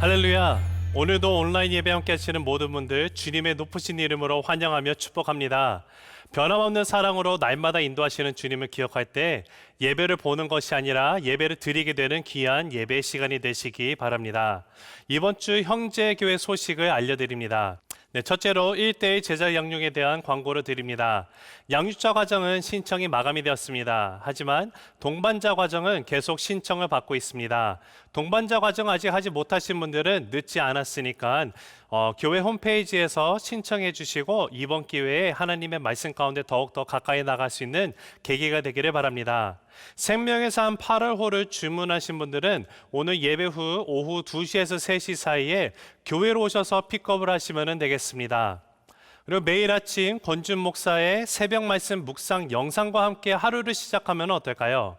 할렐루야! 오늘도 온라인 예배 함께 하시는 모든 분들 주님의 높으신 이름으로 환영하며 축복합니다. 변함없는 사랑으로 날마다 인도하시는 주님을 기억할 때 예배를 보는 것이 아니라 예배를 드리게 되는 귀한 예배 시간이 되시기 바랍니다. 이번 주 형제교회 소식을 알려드립니다. 첫째로 1대1 제자 양육에 대한 광고를 드립니다. 양육자 과정은 신청이 마감이 되었습니다. 하지만 동반자 과정은 계속 신청을 받고 있습니다. 동반자 과정 아직 하지 못하신 분들은 늦지 않았으니까 교회 홈페이지에서 신청해 주시고 이번 기회에 하나님의 말씀 가운데 더욱더 가까이 나갈 수 있는 계기가 되기를 바랍니다. 생명의 삶 8월호를 주문하신 분들은 오늘 예배 후 오후 2시에서 3시 사이에 교회로 오셔서 픽업을 하시면 되겠습니다. 그리고 매일 아침 권준 목사의 새벽 말씀 묵상 영상과 함께 하루를 시작하면 어떨까요?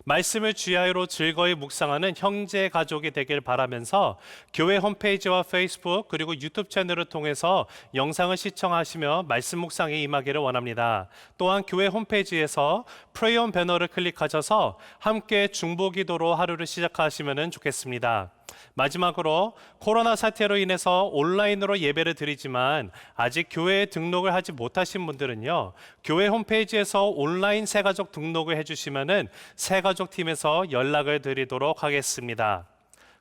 말씀을 주야로 즐거이 묵상하는 형제 가족이 되길 바라면서 교회 홈페이지와 페이스북 그리고 유튜브 채널을 통해서 영상을 시청하시며 말씀 묵상에 임하기를 원합니다. 또한 교회 홈페이지에서 프레이온 배너를 클릭하셔서 함께 중보기도로 하루를 시작하시면 좋겠습니다. 마지막으로 코로나 사태로 인해서 온라인으로 예배를 드리지만 아직 교회에 등록을 하지 못하신 분들은요, 교회 홈페이지에서 온라인 새가족 등록을 해주시면은 새가족팀에서 연락을 드리도록 하겠습니다.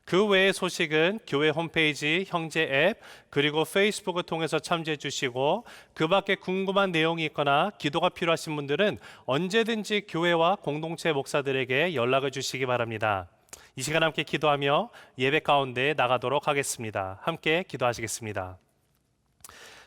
그 외의 소식은 교회 홈페이지, 형제 앱, 그리고 페이스북을 통해서 참조해 주시고, 그 밖에 궁금한 내용이 있거나 기도가 필요하신 분들은 언제든지 교회와 공동체 목사들에게 연락을 주시기 바랍니다. 이 시간 함께 기도하며 예배 가운데 나가도록 하겠습니다. 함께 기도하시겠습니다.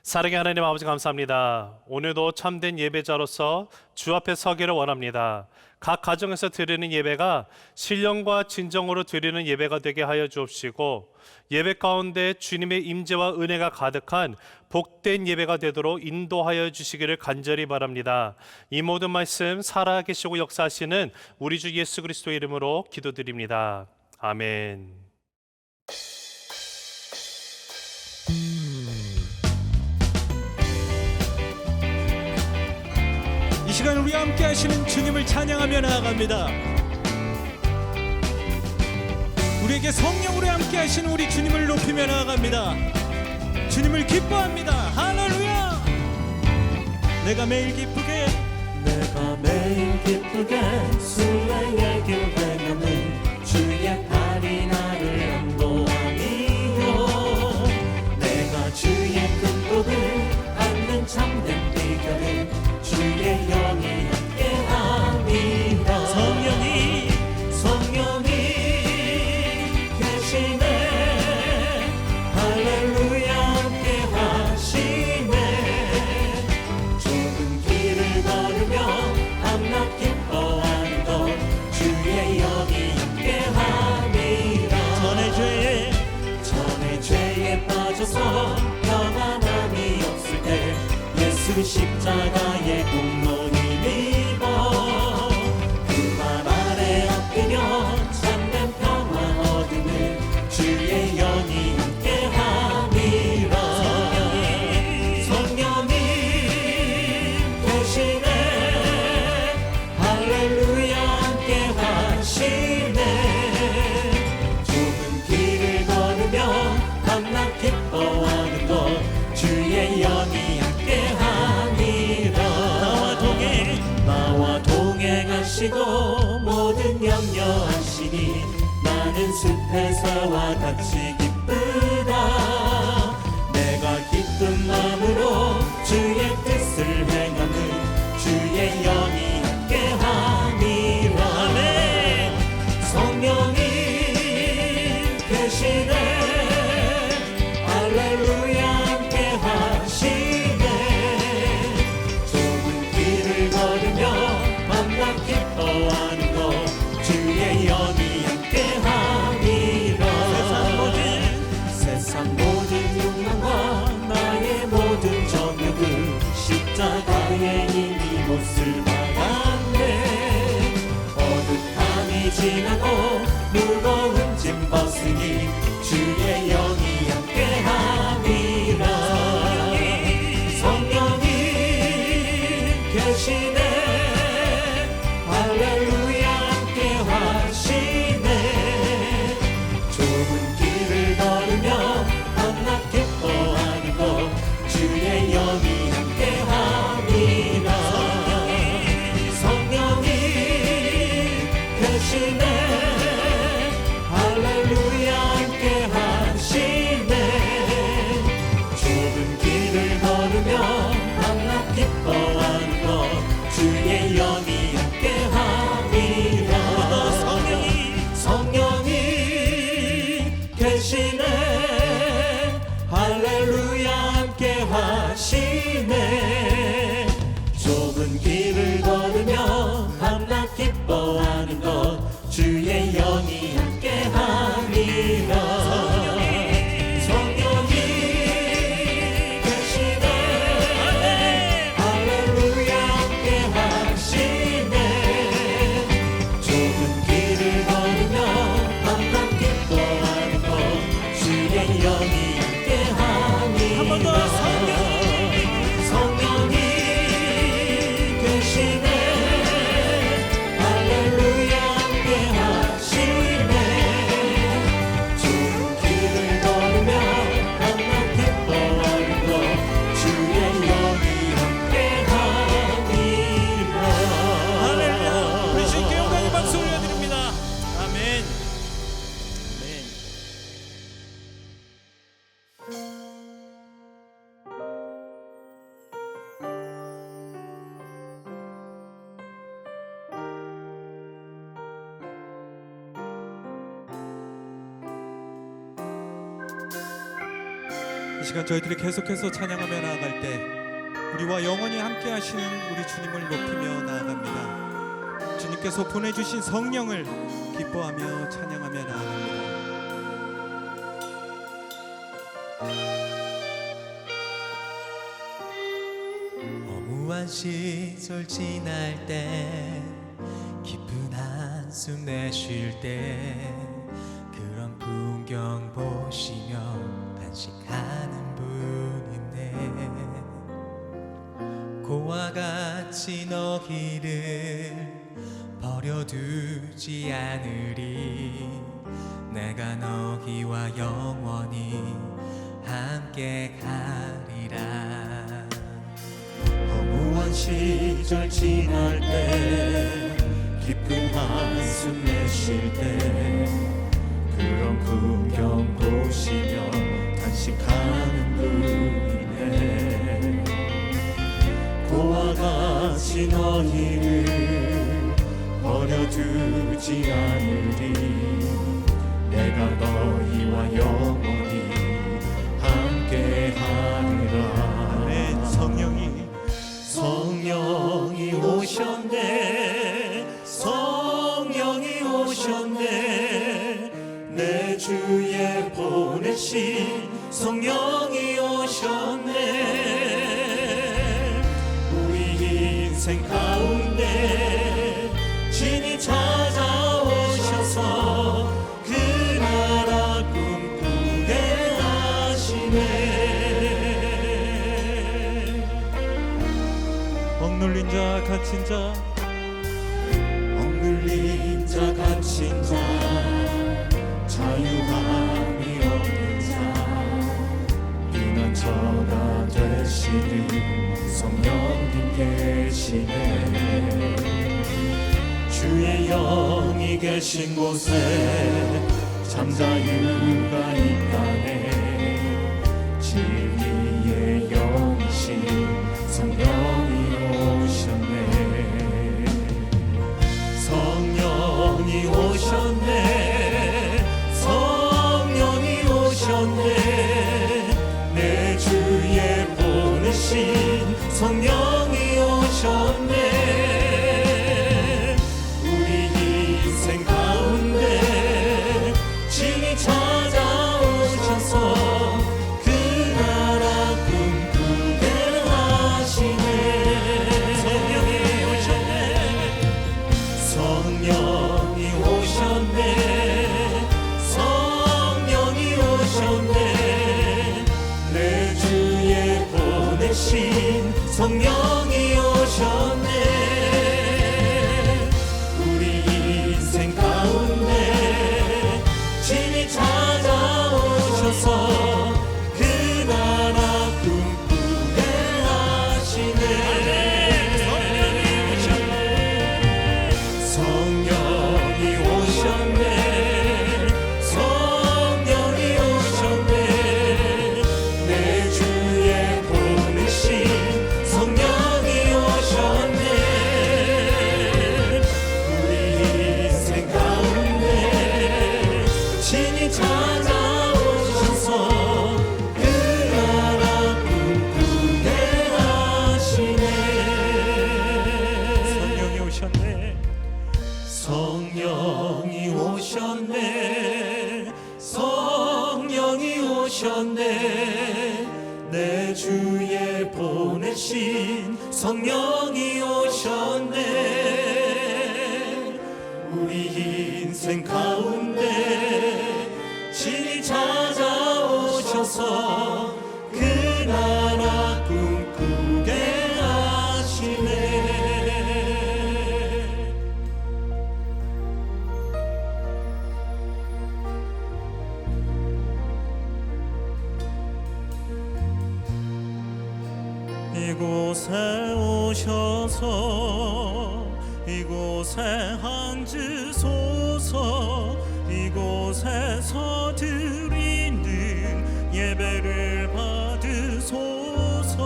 사랑의 하나님 아버지, 감사합니다. 오늘도 참된 예배자로서 주 앞에 서기를 원합니다. 각 가정에서 드리는 예배가 신령과 진정으로 드리는 예배가 되게 하여 주옵시고, 예배 가운데 주님의 임재와 은혜가 가득한 복된 예배가 되도록 인도하여 주시기를 간절히 바랍니다. 이 모든 말씀 살아계시고 역사하시는 우리 주 예수 그리스도의 이름으로 기도드립니다. 아멘. 이 시간 우리와 함께 하시는 주님을 찬양하며 나아갑니다. 우리에게 성령으로 함께 하시는 우리 주님을 높이며 나아갑니다. 주님을 기뻐합니다. 할렐루야. 내가 매일 기쁘게 수레의 길 행하는 주의 팔이 나를 안보하니요. 내가 주의 큰 복을 받는 참된 비결은 주의 영이 함께함이라. 성령이 계시네. 할렐루야. 함께하시네. 좁은 길을 걸으며 밤낮 기뻐하는 것 주의 영이 함께함이라. 전에 죄에 빠져서 평안함이 없을 때 예수 십자가의 공로를 입어 그 말 아래 엎드려 참된 평화 얻으는 주의 영이 함께함이라. 성령이 계시네. 할렐루야. 함께하시네. 좁은 길을 걸으며 밤낮 기뻐하는 것 주의 영이 함께함이라. 나와 동행하시고 모든 염려하시니 나는 숲에서와 같이 기쁘다. 내가 기쁜 마음으로 주의 뜻을 행하는 주의 영이 함께함이라. 성령이 계시네. 할렐루야. 함께하시네. 좁은 길을 걸으며 밤낮 기뻐하는 것 주의 영이 함께함이라. 세상 모든 욕망과 나의 모든 정욕을 십자가에 이미 못을 박았네. 어둑함이 지나고 무거운 짐 벗으니 주의 영이 함께함이라. 성령이 계시네. 할렐루야. 함께하시네. 좁은 길을 걸으며 밤낮 기뻐하는 것 주의 영이 함께함이라. 성령이 계시네. 할렐루야. 함께하시네. 좁은 길을 걸으며 밤낮 기뻐하는 것 주의 영이 함께함이라. 성령이 계시네. 할렐루야. 함께하시네. 좁은 길을 걸으며 밤낮 기뻐하는 것 주의 시간 저희들이 계속해서 찬양하며 나아갈 때 우리와 영원히 함께 하시는 우리 주님을 높이며 나아갑니다. 주님께서 보내주신 성령을 기뻐하며 찬양하며 나아갑니다. 허무한 시절 지날 때 깊은 한숨 내쉴 때 그런 풍경 보시며 단식하는 분인데 고와 같이 너희를 버려두지 않으리 내가 너희와 영원히 함께 가리라. 허무한 시절 지날 때 깊은 한숨 내쉴 때 그런 풍경 보시며 단식하는 분이네 고와 같이 너희를 버려두지 않으리 내가 너희와 영원히 함께 하리라. 네, 성령이 오셨네 성령이 오셨네 내 주에 보내신 성령이 오셨네 우리 인생 가운데 진이 찾아오셔서 그 나라 꿈꾸게 하시네. 억눌린 자 갇힌 자 억눌린 자 갇힌 자 자유함이 없는 자 피난처가 되시는 성령님 계시네 주의 영이 계신 곳에 잠자유가 있다네 진리의 영이신 성령이 오셨네 성령이 오셨네 성령이 오셨네 내 주에 보내신 성령이 오셨네 우리 인생 가운데 진이 찾아오셔서 그 나라 꿈꾸게 하시네 성령이 오셨네 성령이 오셨네 성령이 오셨네 내 주에 보내신 성령이 오셨네 우리 인생 가운데 진이 찾아오셔서 그 나라 꿈꾸게 하시네 성령이 오셨네 성령이 오셨네 내 주에 보내신 성령이 오셨네 우리 인생 가운데 진이 찾아오셔서 그 나라 꿈꾸게 하시네 성령이 오셨네 성령이 오셨네 성령이 오셨네 내 주에 보내신 성령이 오셨네 우리 인생 가운데 진이 찾아오셔서 그 나라 꿈꾸게 하시네 이곳에 오셔서 이곳에 앉으소서 이곳에서 드리는 예배를 받으소서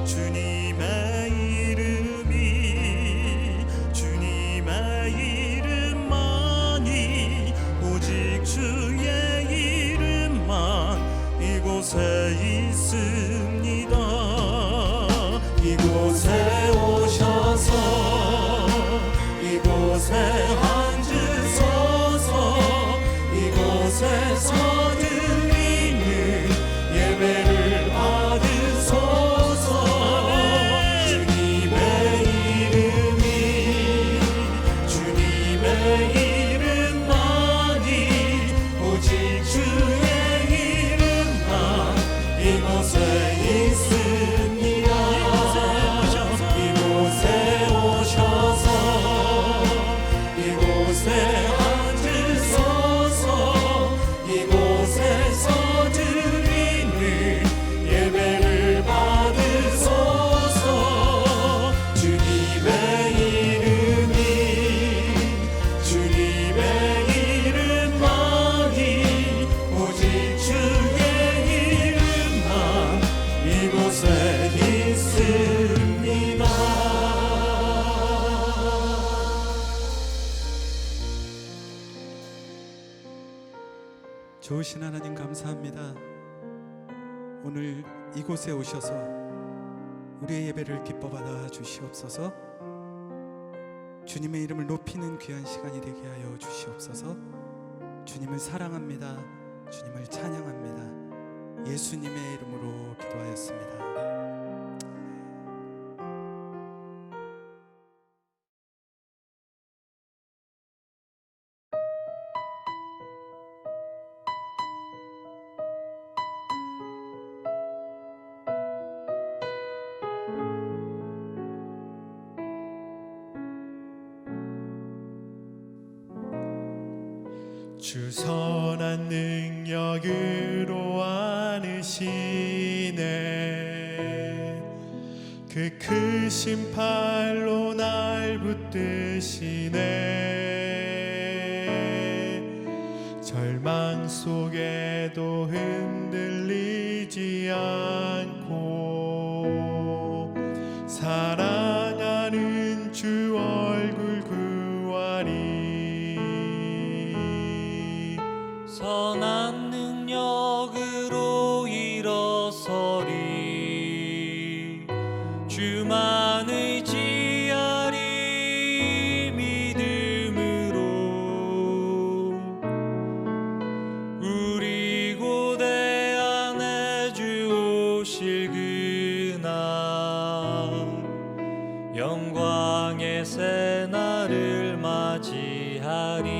주님의 이름이 주님의 이름만이 오직 주의 이름만 이곳에 좋으신 하나님 감사합니다. 오늘 이곳에 오셔서 우리의 예배를 기뻐 받아 주시옵소서. 주님의 이름을 높이는 귀한 시간이 되게 하여 주시옵소서. 주님을 사랑합니다. 주님을 찬양합니다. 예수님의 이름으로 기도하였습니다. 주 선한 능력으로 안으시네. 그 크신 팔로 날 붙드시네. 절망 속에도 흔들리지 않고 사랑하는 주 얼굴 구하리. 선한 능력으로 일어서리. 주만 의지하리. 믿음으로 우리 고대 안에 주 오실 그날 영광의 새 날을 맞이하리.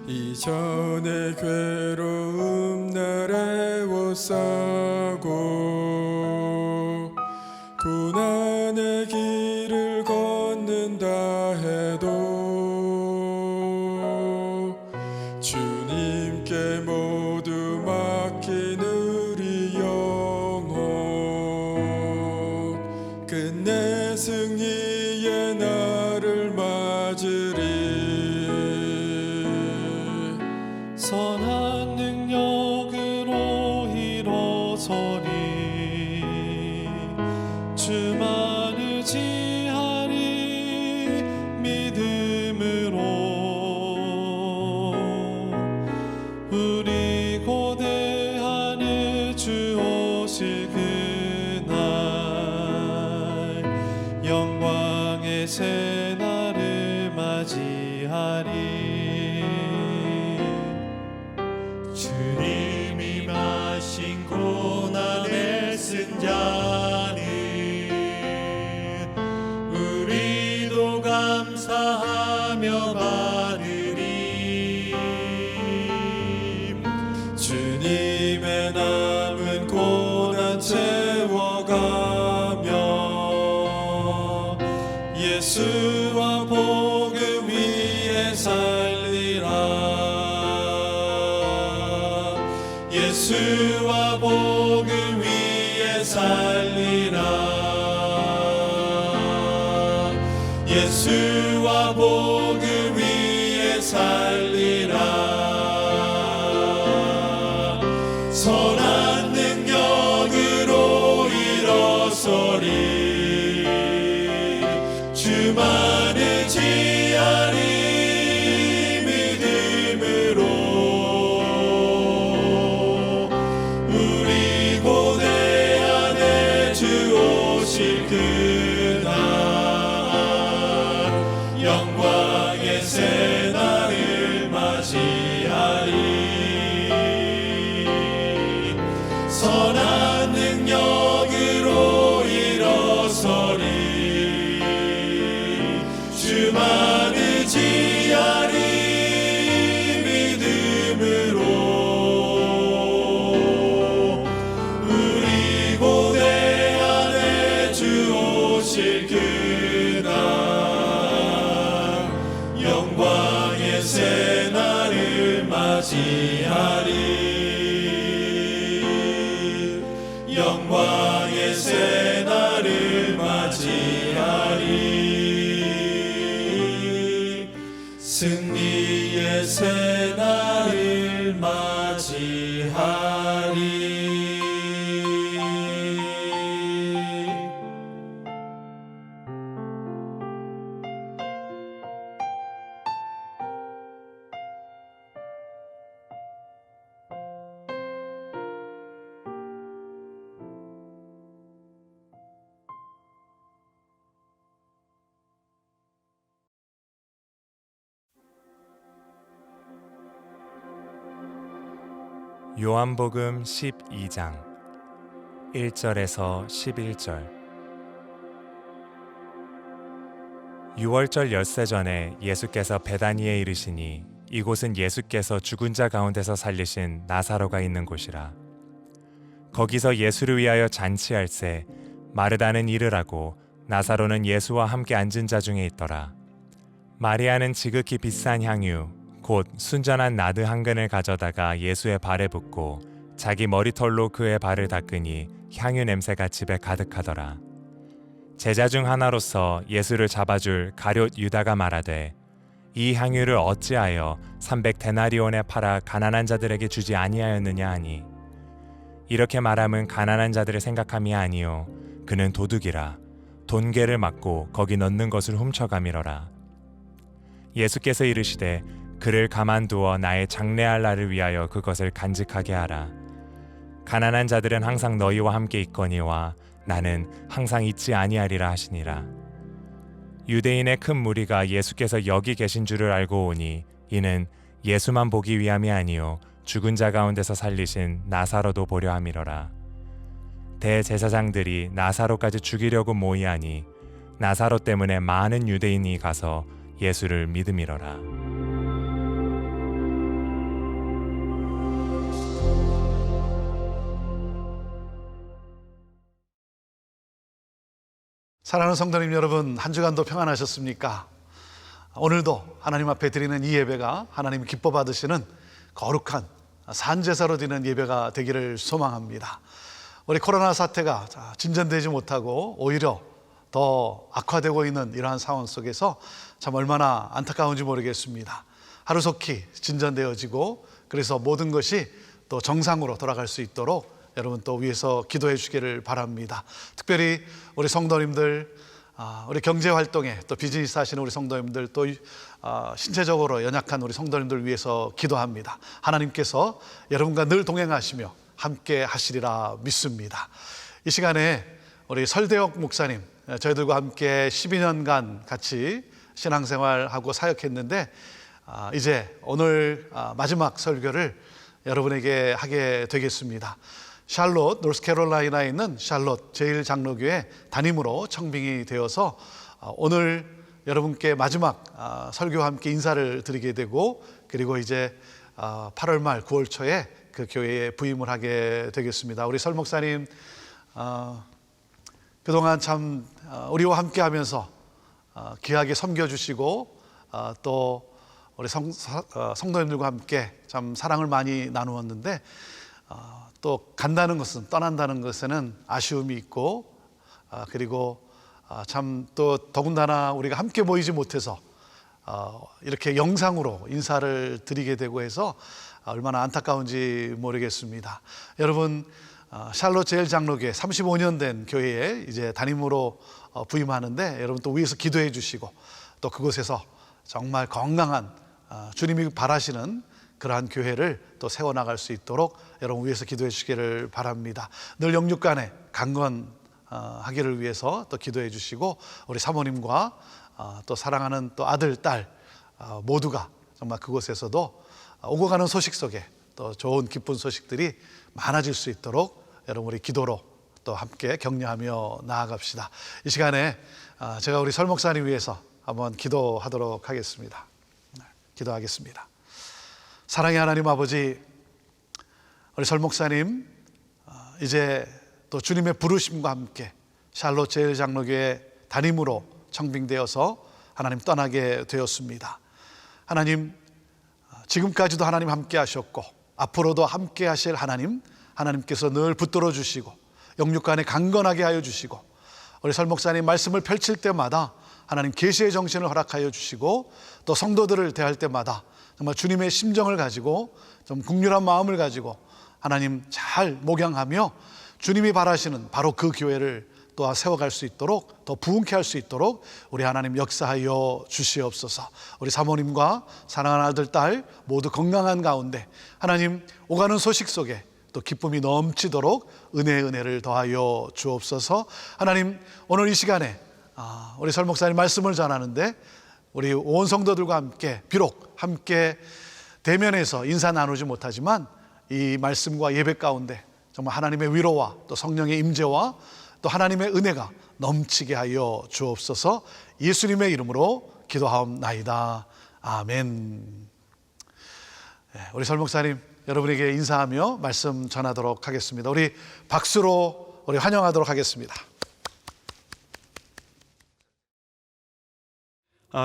이전의 괴로움 날 애워싸고 고난의 길을 걷는다 해도 주님께 모두 맡긴 우리 영혼 끝내 승리의 날을 맞으리. 선한 능력으로 일어서리. 주만 의지하리. 믿음으로 우리 고대 안에 주 오실 그날 영광의 새 날을 맞이하리. 주님이 마신 고난의 쓴 잔을 우리도 감사하며 받으리. 주님의 남은 고난 채워가며 예수와 복음 위에 살리라. 예수와 복음 위에 살리라. 예수와 복음 위에 살리라. 선한 능력으로 일어서리. 주만 의지하리. 믿음으로 우리 고대 안에 주 오실 그날 영광의 새 날을 맞이하리. 선한 능력으로 일어서리. 주만 의지하리. 믿음으로 우리 고대 안에 주 오실 그날 영광의 새 날을 맞이하리. 영광의 새 날을 맞이하리. 승리의 새 날을 맞이하리. 요한복음 12장 1절에서 11절. 6월절 엿새 전에 예수께서 베다니에 이르시니 이곳은 예수께서 죽은 자 가운데서 살리신 나사로가 있는 곳이라. 거기서 예수를 위하여 잔치할새 마르다는 일을 하고 나사로는 예수와 함께 앉은 자 중에 있더라. 마리아는 지극히 비싼 향유 곧 순전한 나드 한 근을 가져다가 예수의 발에 붓고 자기 머리털로 그의 발을 닦으니 향유 냄새가 집에 가득하더라. 제자 중 하나로서 예수를 잡아줄 가룟 유다가 말하되 이 향유를 어찌하여 300데나리온에 팔아 가난한 자들에게 주지 아니하였느냐 하니 이렇게 말함은 가난한 자들을 생각함이 아니요 그는 도둑이라 돈궤를 맞고 거기 넣는 것을 훔쳐가미러라. 예수께서 이르시되 그를 가만두어 나의 장래할 날을 위하여 그것을 간직하게 하라. 가난한 자들은 항상 너희와 함께 있거니와 나는 항상 있지 아니하리라 하시니라. 유대인의 큰 무리가 예수께서 여기 계신 줄을 알고 오니 이는 예수만 보기 위함이 아니요 죽은 자 가운데서 살리신 나사로도 보려 함이러라. 대제사장들이 나사로까지 죽이려고 모이하니 나사로 때문에 많은 유대인이 가서 예수를 믿음이러라. 사랑하는 성도님 여러분, 한 주간도 평안하셨습니까? 오늘도 하나님 앞에 드리는 이 예배가 하나님 기뻐 받으시는 거룩한 산제사로 드리는 예배가 되기를 소망합니다. 우리 코로나 사태가 진전되지 못하고 오히려 더 악화되고 있는 이러한 상황 속에서 참 얼마나 안타까운지 모르겠습니다. 하루속히 진전되어지고 그래서 모든 것이 또 정상으로 돌아갈 수 있도록 여러분 또 위해서 기도해 주기를 바랍니다. 특별히 우리 성도님들, 우리 경제활동에 또 비즈니스 하시는 우리 성도님들, 또 신체적으로 연약한 우리 성도님들 위해서 기도합니다. 하나님께서 여러분과 늘 동행하시며 함께 하시리라 믿습니다. 이 시간에 우리 설대혁 목사님, 저희들과 함께 12년간 같이 신앙생활하고 사역했는데 이제 오늘 마지막 설교를 여러분에게 하게 되겠습니다. 샬롯, 노스캐롤라이나에 있는 샬롯 제일장로교회 담임으로 청빙이 되어서 오늘 여러분께 마지막 설교와 함께 인사를 드리게 되고 그리고 이제 8월 말 9월 초에 그 교회에 부임을 하게 되겠습니다. 우리 설 목사님 그동안 참 우리와 함께 하면서 귀하게 섬겨주시고 또 우리 성도님들과 함께 참 사랑을 많이 나누었는데 또 간다는 것은, 떠난다는 것에는 아쉬움이 있고 그리고 참 또 더군다나 우리가 함께 모이지 못해서 이렇게 영상으로 인사를 드리게 되고 해서 얼마나 안타까운지 모르겠습니다. 여러분, 샬롯 제일장로교회 35년 된 교회에 이제 담임으로 부임하는데 여러분 또 위에서 기도해 주시고 또 그곳에서 정말 건강한 주님이 바라시는 그러한 교회를 또 세워나갈 수 있도록 여러분 위해서 기도해 주시기를 바랍니다. 늘 영육간에 강건하기를 위해서 또 기도해 주시고 우리 사모님과 또 사랑하는 또 아들, 딸 모두가 정말 그곳에서도 오고 가는 소식 속에 또 좋은 기쁜 소식들이 많아질 수 있도록 여러분 우리 기도로 또 함께 격려하며 나아갑시다. 이 시간에 제가 우리 설 목사님 위해서 한번 기도하도록 하겠습니다. 기도하겠습니다. 사랑의 하나님 아버지, 우리 설 목사님 이제 또 주님의 부르심과 함께 샬롯 제일장로교회 담임으로 청빙되어서 하나님 떠나게 되었습니다. 하나님, 지금까지도 하나님 함께 하셨고 앞으로도 함께 하실 하나님께서 늘 붙들어 주시고 영육간에 강건하게 하여 주시고 우리 설 목사님 말씀을 펼칠 때마다 하나님 계시의 정신을 허락하여 주시고 또 성도들을 대할 때마다 정말 주님의 심정을 가지고 좀 긍휼한 마음을 가지고 하나님 잘 목양하며 주님이 바라시는 바로 그 교회를 또 세워갈 수 있도록 더 부흥케 할 수 있도록 우리 하나님 역사하여 주시옵소서. 우리 사모님과 사랑하는 아들, 딸 모두 건강한 가운데 하나님 오가는 소식 속에 또 기쁨이 넘치도록 은혜를 더하여 주옵소서. 하나님, 오늘 이 시간에 우리 설 목사님 말씀을 전하는데 우리 온 성도들과 함께 비록 함께 대면에서 인사 나누지 못하지만 이 말씀과 예배 가운데 정말 하나님의 위로와 또 성령의 임재와 또 하나님의 은혜가 넘치게 하여 주옵소서. 예수님의 이름으로 기도하옵나이다. 아멘. 우리 설 목사님, 여러분에게 인사하며 말씀 전하도록 하겠습니다. 우리 박수로 우리 환영하도록 하겠습니다.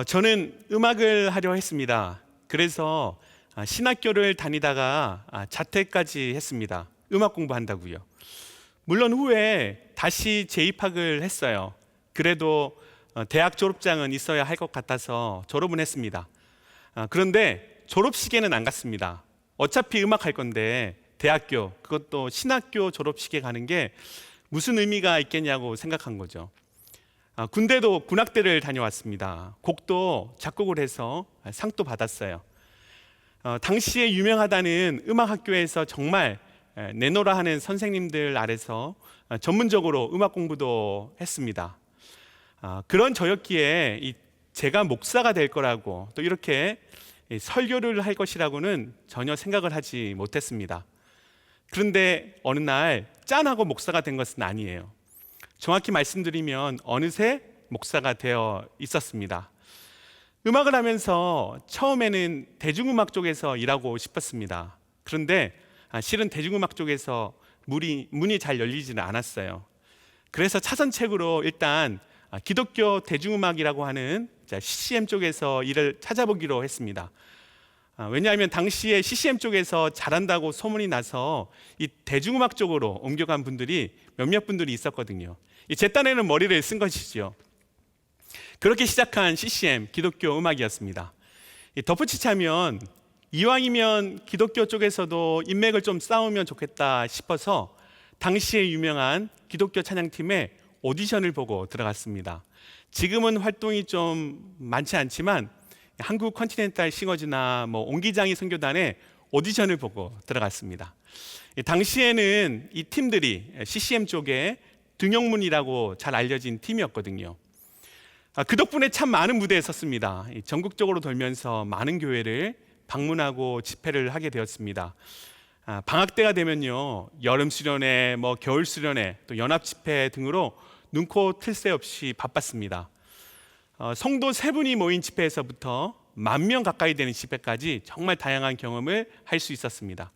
저는 음악을 하려 했습니다. 그래서 신학교를 다니다가 자퇴까지 했습니다. 음악 공부한다고요. 물론 후에 다시 재입학을 했어요. 그래도 대학 졸업장은 있어야 할 것 같아서 졸업은 했습니다. 그런데 졸업식에는 안 갔습니다. 어차피 음악 할 건데 대학교, 그것도 신학교 졸업식에 가는 게 무슨 의미가 있겠냐고 생각한 거죠. 군대도 군악대를 다녀왔습니다. 곡도 작곡을 해서 상도 받았어요. 당시에 유명하다는 음악학교에서 정말 내노라 하는 선생님들 아래서 전문적으로 음악 공부도 했습니다. 그런 저였기에 제가 목사가 될 거라고 또 이렇게 설교를 할 것이라고는 전혀 생각을 하지 못했습니다. 그런데 어느 날 짠하고 목사가 된 것은 아니에요. 정확히 말씀드리면 어느새 목사가 되어 있었습니다. 음악을 하면서 처음에는 대중음악 쪽에서 일하고 싶었습니다. 그런데 실은 대중음악 쪽에서 문이 잘 열리지는 않았어요. 그래서 차선책으로 일단 기독교 대중음악이라고 하는 CCM 쪽에서 일을 찾아보기로 했습니다. 왜냐하면 당시에 CCM 쪽에서 잘한다고 소문이 나서 이 대중음악 쪽으로 옮겨간 분들이 몇몇 분들이 있었거든요. 제 딴에는 머리를 쓴 것이죠. 그렇게 시작한 CCM 기독교 음악이었습니다. 덧붙이자면 이왕이면 기독교 쪽에서도 인맥을 좀 쌓으면 좋겠다 싶어서 당시에 유명한 기독교 찬양팀에 오디션을 보고 들어갔습니다. 지금은 활동이 좀 많지 않지만 한국 컨티넨탈 싱어즈나 옹기장이 선교단에 오디션을 보고 들어갔습니다. 당시에는 이 팀들이 CCM 쪽에 등용문이라고 잘 알려진 팀이었거든요. 그 덕분에 참 많은 무대에 섰습니다. 전국적으로 돌면서 많은 교회를 방문하고 집회를 하게 되었습니다. 방학 때가 되면요, 여름 수련회, 겨울 수련회, 또 연합 집회 등으로 눈코 틀 새 없이 바빴습니다. 성도 3분이 모인 집회에서부터 10,000명 가까이 되는 집회까지 정말 다양한 경험을 할 수 있었습니다.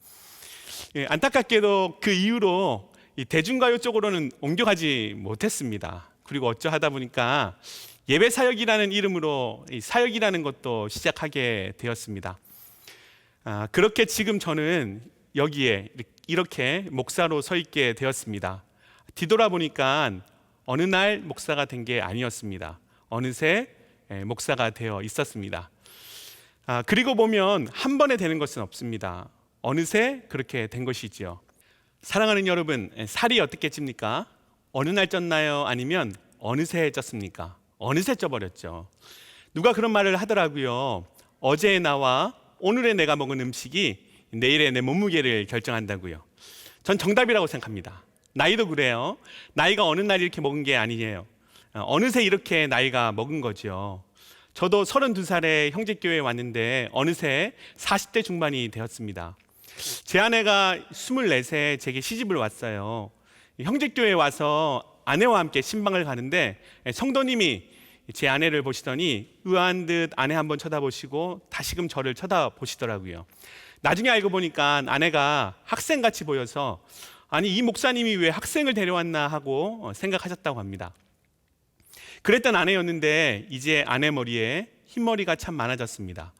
안타깝게도 그 이후로 이 대중가요 쪽으로는 옮겨가지 못했습니다. 그리고 어쩌하다 보니까 예배 사역이라는 이름으로 이 사역이라는 것도 시작하게 되었습니다. 그렇게 지금 저는 여기에 이렇게 목사로 서 있게 되었습니다. 뒤돌아보니까 어느 날 목사가 된 게 아니었습니다. 어느새 목사가 되어 있었습니다. 그리고 보면 한 번에 되는 것은 없습니다. 어느새 그렇게 된 것이지요. 사랑하는 여러분, 살이 어떻게 찝니까? 어느 날 쪘나요? 아니면 어느새 쪘습니까? 어느새 쪄버렸죠. 누가 그런 말을 하더라고요. 어제의 나와 오늘의 내가 먹은 음식이 내일의 내 몸무게를 결정한다고요. 전 정답이라고 생각합니다. 나이도 그래요. 나이가 어느 날 이렇게 먹은 게 아니에요. 어느새 이렇게 나이가 먹은 거죠. 저도 32살에 형제교회에 왔는데 어느새 40대 중반이 되었습니다. 제 아내가 24세에 제게 시집을 왔어요. 형제교회에 와서 아내와 함께 신방을 가는데 성도님이 제 아내를 보시더니 의아한 듯 아내 한번 쳐다보시고 다시금 저를 쳐다보시더라고요. 나중에 알고 보니까 아내가 학생같이 보여서 아니 이 목사님이 왜 학생을 데려왔나 하고 생각하셨다고 합니다. 그랬던 아내였는데 이제 아내 머리에 흰머리가 참 많아졌습니다.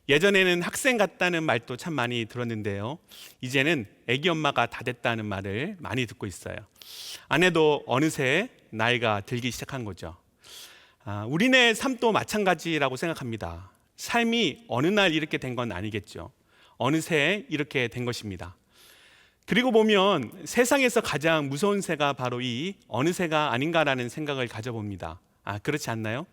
예전에는 학생 같다는 말도 참 많이 들었는데요, 이제는 애기 엄마가 다 됐다는 말을 많이 듣고 있어요. 아내도 어느새 나이가 들기 시작한 거죠. 우리네 삶도 마찬가지라고 생각합니다. 삶이 어느 날 이렇게 된 건 아니겠죠. 어느새 이렇게 된 것입니다. 그리고 보면 세상에서 가장 무서운 새가 바로 이 어느새가 아닌가라는 생각을 가져봅니다. 그렇지 않나요?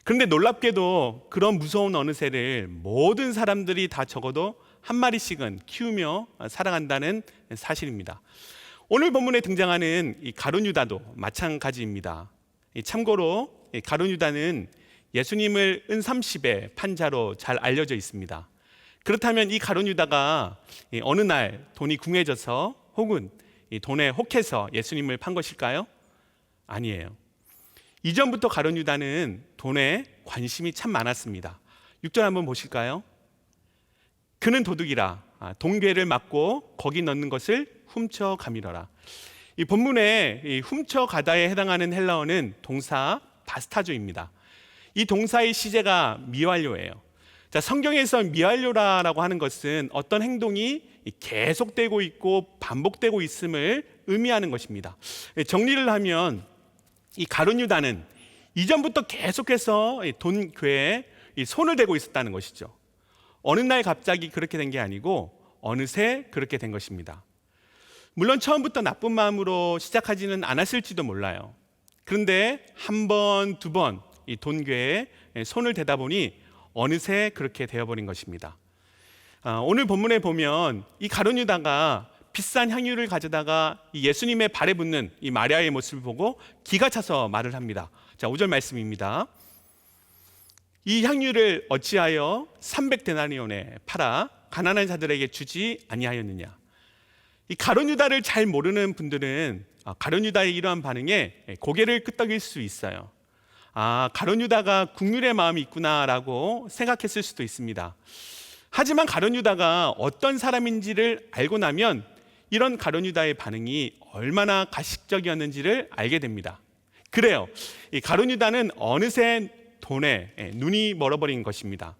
그런데 놀랍게도 그런 무서운 어느새를 모든 사람들이 다 적어도 한 마리씩은 키우며 살아간다는 사실입니다. 오늘 본문에 등장하는 이 가룟 유다도 마찬가지입니다. 참고로 가룟 유다는 예수님을 은 30의 판자로 잘 알려져 있습니다. 그렇다면 이 가룟 유다가 어느 날 돈이 궁해져서 혹은 이 돈에 혹해서 예수님을 판 것일까요? 아니에요. 이전부터 가룟 유다는 돈에 관심이 참 많았습니다. 6절 한번 보실까요? 그는 도둑이라 동괴를 막고 거기 넣는 것을 훔쳐 가밀어라. 이 본문에 이 훔쳐 가다에 해당하는 헬라어는 동사 바스타조입니다. 이 동사의 시제가 미완료예요. 자, 성경에서 미완료라고 하는 것은 어떤 행동이 계속되고 있고 반복되고 있음을 의미하는 것입니다. 정리를 하면 이 가룟 유다는 이전부터 계속해서 돈괴에 손을 대고 있었다는 것이죠. 어느 날 갑자기 그렇게 된 게 아니고 어느새 그렇게 된 것입니다. 물론 처음부터 나쁜 마음으로 시작하지는 않았을지도 몰라요. 그런데 한 번, 두 번 이 돈괴에 손을 대다 보니 어느새 그렇게 되어버린 것입니다. 오늘 본문에 보면 이 가룟 유다가 비싼 향유를 가져다가 이 예수님의 발에 붓는 이 마리아의 모습을 보고 기가 차서 말을 합니다. 자, 5절 말씀입니다. 이 향유를 어찌하여 300데나리온에 팔아 가난한 자들에게 주지 아니하였느냐. 이 가룟 유다를 잘 모르는 분들은 가룟 유다의 이러한 반응에 고개를 끄덕일 수 있어요. 가룟 유다가 국률의 마음이 있구나라고 생각했을 수도 있습니다. 하지만 가룟 유다가 어떤 사람인지를 알고 나면 이런 가룟 유다의 반응이 얼마나 가식적이었는지를 알게 됩니다. 그래요. 이 가룟 유다는 어느새 돈에 눈이 멀어버린 것입니다.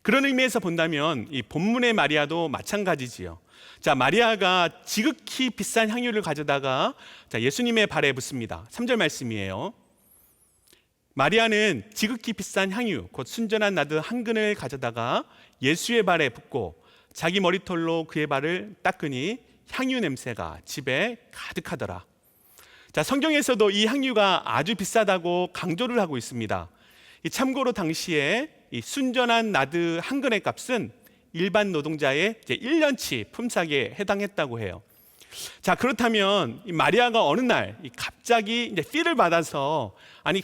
그런 의미에서 본다면 이 본문의 마리아도 마찬가지지요. 자, 마리아가 지극히 비싼 향유를 가져다가 예수님의 발에 붓습니다. 3절 말씀이에요. 마리아는 지극히 비싼 향유, 곧 순전한 나드 한 근을 가져다가 예수의 발에 붓고 자기 머리털로 그의 발을 닦으니 향유 냄새가 집에 가득하더라. 자, 성경에서도 이 향유가 아주 비싸다고 강조를 하고 있습니다. 참고로 당시에 이 순전한 나드 한 근의 값은 일반 노동자의 1년치 품삯에 해당했다고 해요. 자, 그렇다면 이 마리아가 어느 날 갑자기 필을 받아서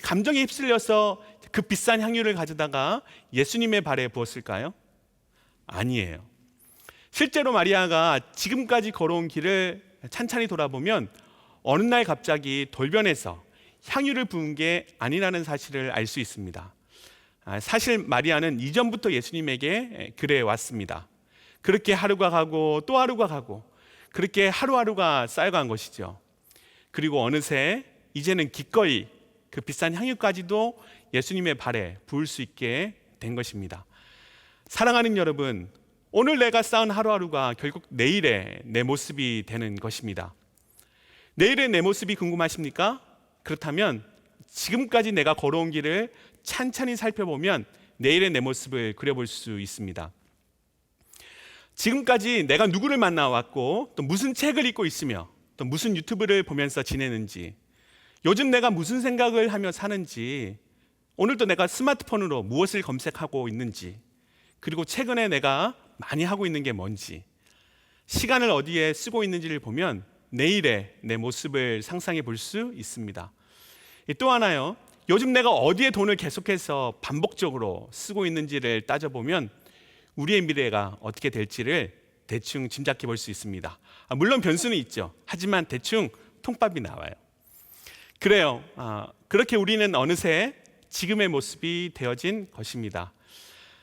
감정에 휩쓸려서 그 비싼 향유를 가져다가 예수님의 발에 부었을까요? 아니에요. 실제로 마리아가 지금까지 걸어온 길을 찬찬히 돌아보면 어느 날 갑자기 돌변해서 향유를 부은 게 아니라는 사실을 알 수 있습니다. 사실 마리아는 이전부터 예수님에게 그래 왔습니다. 그렇게 하루가 가고 또 하루가 가고 그렇게 하루하루가 쌓여간 것이죠. 그리고 어느새 이제는 기꺼이 그 비싼 향유까지도 예수님의 발에 부을 수 있게 된 것입니다. 사랑하는 여러분, 오늘 내가 쌓은 하루하루가 결국 내일의 내 모습이 되는 것입니다. 내일의 내 모습이 궁금하십니까? 그렇다면 지금까지 내가 걸어온 길을 찬찬히 살펴보면 내일의 내 모습을 그려볼 수 있습니다. 지금까지 내가 누구를 만나왔고 또 무슨 책을 읽고 있으며 또 무슨 유튜브를 보면서 지내는지, 요즘 내가 무슨 생각을 하며 사는지, 오늘도 내가 스마트폰으로 무엇을 검색하고 있는지, 그리고 최근에 내가 많이 하고 있는 게 뭔지, 시간을 어디에 쓰고 있는지를 보면 내일의 내 모습을 상상해 볼 수 있습니다. 또 하나요, 요즘 내가 어디에 돈을 계속해서 반복적으로 쓰고 있는지를 따져보면 우리의 미래가 어떻게 될지를 대충 짐작해 볼 수 있습니다. 물론 변수는 있죠. 하지만 대충 통밥이 나와요. 그래요. 그렇게 우리는 어느새 지금의 모습이 되어진 것입니다.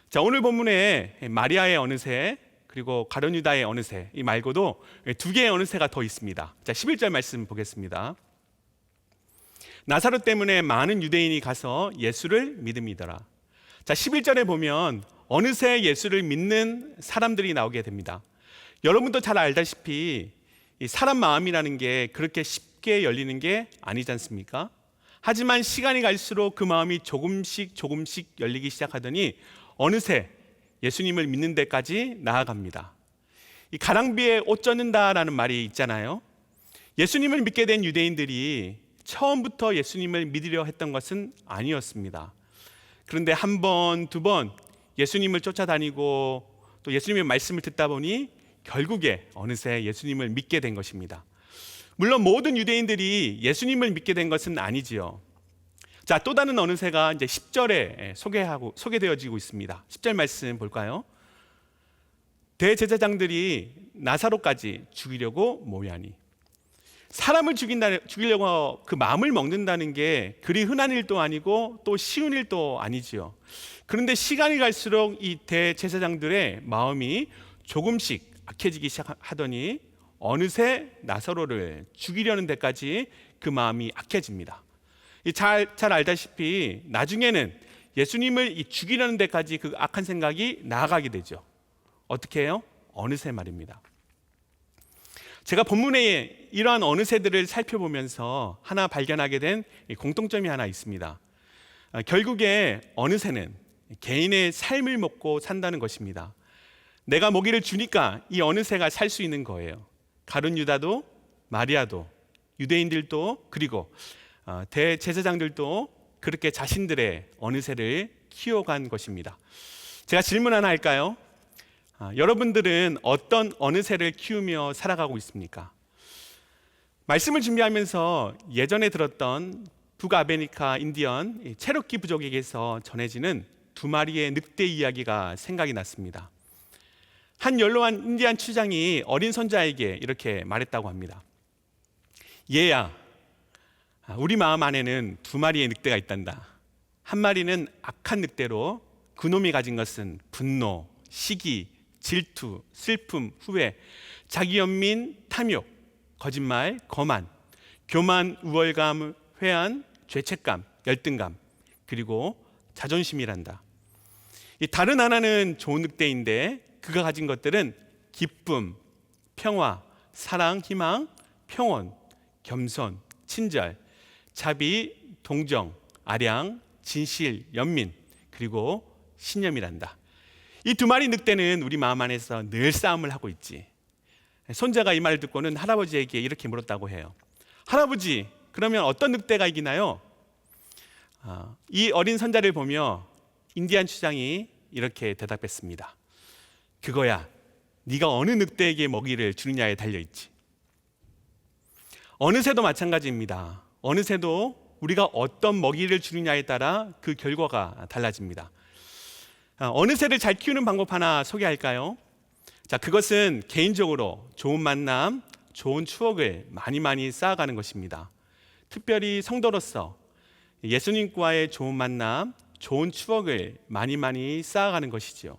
자, 오늘 본문에 마리아의 어느새 그리고 가룟 유다의 어느새 이 말고도 두 개의 어느새가 더 있습니다. 자, 11절 말씀 보겠습니다. 나사로 때문에 많은 유대인이 가서 예수를 믿음이더라. 자, 11절에 보면 어느새 예수를 믿는 사람들이 나오게 됩니다. 여러분도 잘 알다시피 이 사람 마음이라는 게 그렇게 쉽게 열리는 게 아니지 않습니까? 하지만 시간이 갈수록 그 마음이 조금씩 열리기 시작하더니 어느새 예수님을 믿는 데까지 나아갑니다. 이 가랑비에 옷 젖는다라는 말이 있잖아요. 예수님을 믿게 된 유대인들이 처음부터 예수님을 믿으려 했던 것은 아니었습니다. 그런데 한 번, 두 번 예수님을 쫓아다니고 또 예수님의 말씀을 듣다 보니 결국에 어느새 예수님을 믿게 된 것입니다. 물론 모든 유대인들이 예수님을 믿게 된 것은 아니지요. 자, 또 다른 어느새가 이제 10절에 소개되어지고 있습니다. 10절 말씀 볼까요? 대제사장들이 나사로까지 죽이려고 모여하니, 사람을 죽이려고 그 마음을 먹는다는 게 그리 흔한 일도 아니고 또 쉬운 일도 아니지요. 그런데 시간이 갈수록 이 대제사장들의 마음이 조금씩 악해지기 시작하더니 어느새 나사로를 죽이려는 데까지 그 마음이 악해집니다. 잘 알다시피 나중에는 예수님을 죽이려는 데까지 그 악한 생각이 나아가게 되죠. 어떻게 해요? 어느새 말입니다. 제가 본문에 이러한 어느새들을 살펴보면서 하나 발견하게 된 공통점이 하나 있습니다. 결국에 어느새는 개인의 삶을 먹고 산다는 것입니다. 내가 먹이를 주니까 이 어느새가 살 수 있는 거예요. 가룟 유다도, 마리아도, 유대인들도, 그리고 대제사장들도 그렇게 자신들의 어느새를 키워간 것입니다. 제가 질문 하나 할까요? 여러분들은 어떤 어느새를 키우며 살아가고 있습니까? 말씀을 준비하면서 예전에 들었던 북아메리카 인디언 체로키 부족에게서 전해지는 두 마리의 늑대 이야기가 생각이 났습니다. 한 연로한 인디안 추장이 어린 손자에게 이렇게 말했다고 합니다. 얘야, 우리 마음 안에는 두 마리의 늑대가 있단다. 한 마리는 악한 늑대로 그놈이 가진 것은 분노, 시기, 질투, 슬픔, 후회, 자기 연민, 탐욕, 거짓말, 거만, 교만, 우월감, 회한, 죄책감, 열등감, 그리고 자존심이란다. 이 다른 하나는 좋은 늑대인데 그가 가진 것들은 기쁨, 평화, 사랑, 희망, 평온, 겸손, 친절, 자비, 동정, 아량, 진실, 연민, 그리고 신념이란다. 이 두 마리 늑대는 우리 마음 안에서 늘 싸움을 하고 있지. 손자가 이 말을 듣고는 할아버지에게 이렇게 물었다고 해요. 할아버지, 그러면 어떤 늑대가 이기나요? 이 어린 손자를 보며 인디안 추장이 이렇게 대답했습니다. 그거야, 네가 어느 늑대에게 먹이를 주느냐에 달려있지. 어느 새도 마찬가지입니다. 어느 새도 우리가 어떤 먹이를 주느냐에 따라 그 결과가 달라집니다. 어느 새를 잘 키우는 방법 하나 소개할까요? 자, 그것은 개인적으로 좋은 만남, 좋은 추억을 많이 쌓아가는 것입니다. 특별히 성도로서 예수님과의 좋은 만남, 좋은 추억을 많이 쌓아가는 것이죠.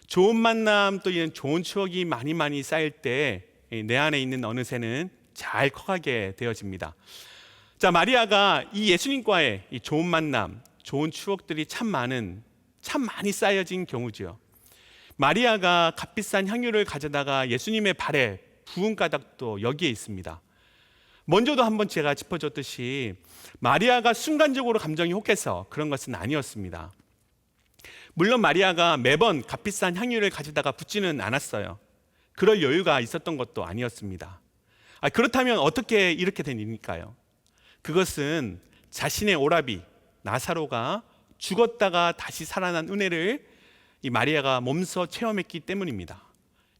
좋은 만남 또 이런 좋은 추억이 많이 쌓일 때 내 안에 있는 어느 새는 잘 커가게 되어집니다. 자, 마리아가 이 예수님과의 이 좋은 만남, 좋은 추억들이 참 많이 쌓여진 경우죠. 마리아가 값비싼 향유를 가져다가 예수님의 발에 부은 까닭도 여기에 있습니다. 먼저도 한번 제가 짚어줬듯이 마리아가 순간적으로 감정이 혹해서 그런 것은 아니었습니다. 물론 마리아가 매번 값비싼 향유를 가져다가 붓지는 않았어요. 그럴 여유가 있었던 것도 아니었습니다. 그렇다면 어떻게 이렇게 된 일일까요? 그것은 자신의 오라비 나사로가 죽었다가 다시 살아난 은혜를 이 마리아가 몸소 체험했기 때문입니다.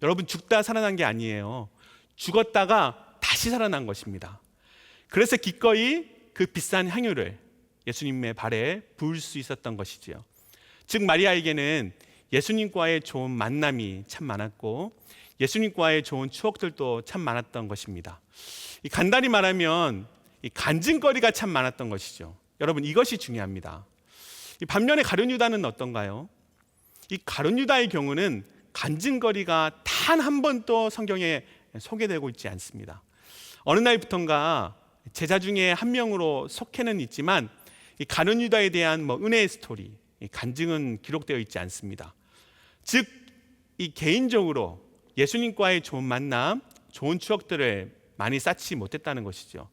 여러분, 죽다 살아난 게 아니에요. 죽었다가 다시 살아난 것입니다. 그래서 기꺼이 그 비싼 향유를 예수님의 발에 부을 수 있었던 것이지요. 즉 마리아에게는 예수님과의 좋은 만남이 참 많았고 예수님과의 좋은 추억들도 참 많았던 것입니다. 간단히 말하면 이 간증거리가 참 많았던 것이죠. 여러분, 이것이 중요합니다. 반면에 가룟 유다는 어떤가요? 이 가룟 유다의 경우는 간증거리가 단 한 번도 성경에 소개되고 있지 않습니다. 어느 날부턴가 제자 중에 한 명으로 속해는 있지만 이 가룟 유다에 대한 은혜의 스토리, 간증은 기록되어 있지 않습니다. 즉, 이 개인적으로 예수님과의 좋은 만남, 좋은 추억들을 많이 쌓지 못했다는 것이죠.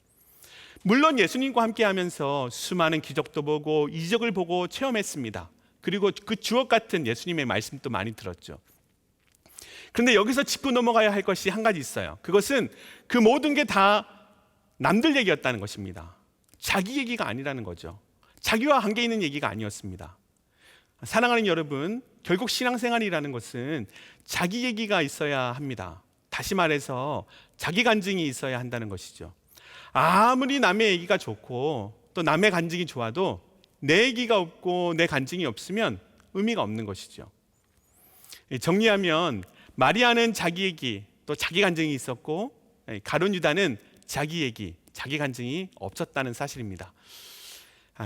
물론 예수님과 함께하면서 수많은 기적도 보고 이적을 보고 체험했습니다. 그리고 그 주옥 같은 예수님의 말씀도 많이 들었죠. 그런데 여기서 짚고 넘어가야 할 것이 한 가지 있어요. 그것은 그 모든 게 다 남들 얘기였다는 것입니다. 자기 얘기가 아니라는 거죠. 자기와 관계 있는 얘기가 아니었습니다. 사랑하는 여러분, 결국 신앙생활이라는 것은 자기 얘기가 있어야 합니다. 다시 말해서 자기 간증이 있어야 한다는 것이죠. 아무리 남의 얘기가 좋고 또 남의 간증이 좋아도 내 얘기가 없고 내 간증이 없으면 의미가 없는 것이죠. 정리하면 마리아는 자기 얘기, 또 자기 간증이 있었고 가룟 유다는 자기 얘기, 자기 간증이 없었다는 사실입니다.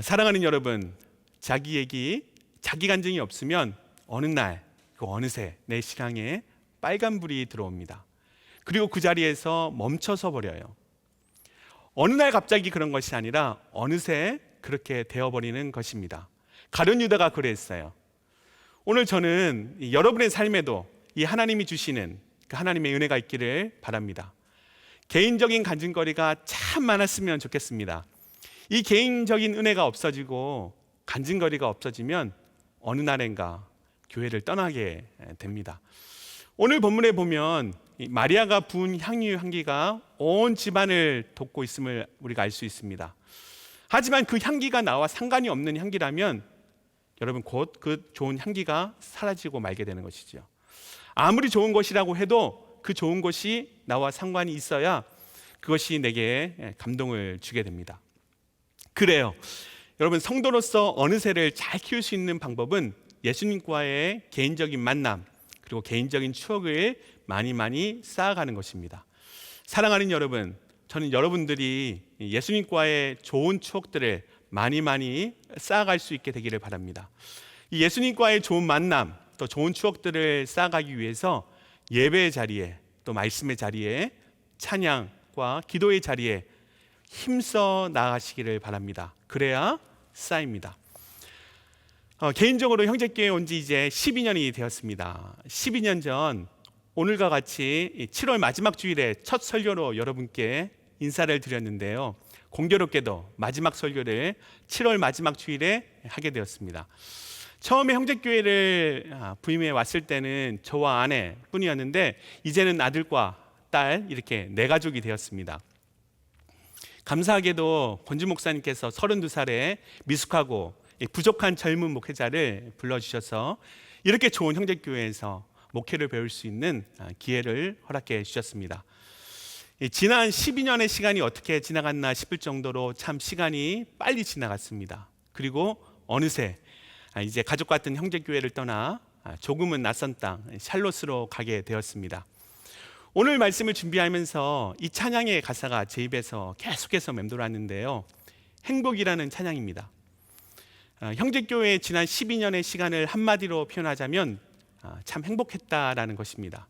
사랑하는 여러분, 자기 얘기, 자기 간증이 없으면 어느 날, 그 어느새 내 신앙에 빨간불이 들어옵니다. 그리고 그 자리에서 멈춰서 버려요. 어느 날 갑자기 그런 것이 아니라 어느새 그렇게 되어버리는 것입니다. 가룟 유다가 그랬어요. 오늘 저는 여러분의 삶에도 이 하나님이 주시는 그 하나님의 은혜가 있기를 바랍니다. 개인적인 간증거리가 참 많았으면 좋겠습니다. 이 개인적인 은혜가 없어지고 간증거리가 없어지면 어느 날엔가 교회를 떠나게 됩니다. 오늘 본문에 보면 마리아가 부은 향유 향기가 온 집안을 돋고 있음을 우리가 알 수 있습니다. 하지만 그 향기가 나와 상관이 없는 향기라면 여러분 곧 그 좋은 향기가 사라지고 말게 되는 것이죠. 아무리 좋은 것이라고 해도 그 좋은 것이 나와 상관이 있어야 그것이 내게 감동을 주게 됩니다. 그래요. 여러분, 성도로서 어느새를 잘 키울 수 있는 방법은 예수님과의 개인적인 만남, 그리고 개인적인 추억을 많이 쌓아가는 것입니다. 사랑하는 여러분, 저는 여러분들이 예수님과의 좋은 추억들을 많이 쌓아갈 수 있게 되기를 바랍니다. 이 예수님과의 좋은 만남, 또 좋은 추억들을 쌓아가기 위해서 예배의 자리에, 또 말씀의 자리에, 찬양과 기도의 자리에 힘써 나아가시기를 바랍니다. 그래야 쌓입니다. 개인적으로 형제교회에 온 지 이제 12년이 되었습니다. 12년 전 오늘과 같이 7월 마지막 주일에 첫 설교로 여러분께 인사를 드렸는데요. 공교롭게도 마지막 설교를 7월 마지막 주일에 하게 되었습니다. 처음에 형제교회를 부임해 왔을 때는 저와 아내 뿐이었는데 이제는 아들과 딸 이렇게 4가족이 되었습니다. 감사하게도 권주 목사님께서 32살에 미숙하고 부족한 젊은 목회자를 불러주셔서 이렇게 좋은 형제교회에서 목회를 배울 수 있는 기회를 허락해 주셨습니다. 지난 12년의 시간이 어떻게 지나갔나 싶을 정도로 참 시간이 빨리 지나갔습니다. 그리고 어느새 이제 가족 같은 형제교회를 떠나 조금은 낯선 땅 샬롯으로 가게 되었습니다. 오늘 말씀을 준비하면서 이 찬양의 가사가 제 입에서 계속해서 맴돌았는데요. 행복이라는 찬양입니다. 형제교회의 지난 12년의 시간을 한마디로 표현하자면 참 행복했다라는 것입니다.